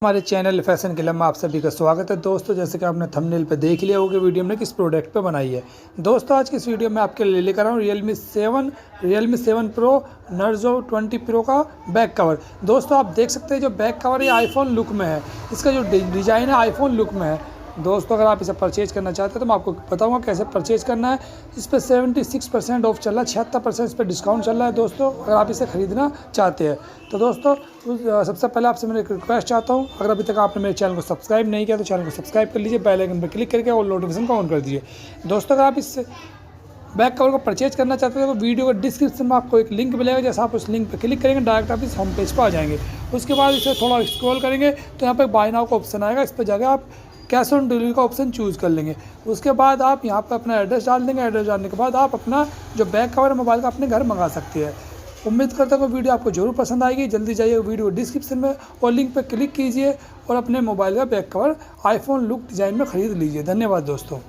हमारे channel fashion killer में आप सभी का स्वागत है दोस्तों। जैसे कि आपने थंबनेल पे देख लिया होगा वीडियो में किस प्रोडक्ट पे बनाई है। दोस्तों आज की इस वीडियो में आपके लिए लेकर आया हूँ Realme 7 Pro Narzo 20 Pro का बैक कवर। दोस्तों आप देख सकते हैं जो बैक कवर ये आईफोन लुक में है, इसका जो डिज़ाइन है आईफोन लुक में है। दोस्तों अगर आप इसे परचेज करना चाहते हैं तो मैं आपको बताऊंगा कैसे परचेज करना है। इस पर 76% ऑफ चल रहा है, 76% इस पर डिस्काउंट चल रहा है दोस्तों, अगर आप इसे ख़रीदना चाहते हैं तो। दोस्तों सबसे पहले आपसे मैं एक रिक्वेस्ट चाहता हूं, अगर अभी तक आपने मेरे चैनल को सब्सक्राइब नहीं किया तो चैनल को सब्सक्राइब कर लीजिए, बेल आइकन पर क्लिक करके और नोटिफिकेशन को ऑन कर दीजिए। दोस्तों अगर आप इस बैक कवर को परचेज करना चाहते हैं तो वीडियो के डिस्क्रिप्शन में आपको एक लिंक मिलेगा, जैसे आप उस लिंक पर क्लिक करेंगे डायरेक्ट आप इस होम पेज पर आ जाएंगे। उसके बाद इसे थोड़ा स्क्रॉल करेंगे तो यहाँ पर बाय नाउ का ऑप्शन आएगा, इस पर जाकर आप कैश ऑन डिलीवरी का ऑप्शन चूज़ कर लेंगे। उसके बाद आप यहाँ पर अपना एड्रेस डाल देंगे, एड्रेस डालने के बाद आप अपना जो बैक कवर है मोबाइल का अपने घर मंगा सकते हैं। उम्मीद करता हूँ वीडियो आपको जरूर पसंद आएगी। जल्दी जाइए वीडियो डिस्क्रिप्शन में और लिंक पर क्लिक कीजिए और अपने मोबाइल का back cover iPhone look design में ख़रीद लीजिए। धन्यवाद दोस्तों।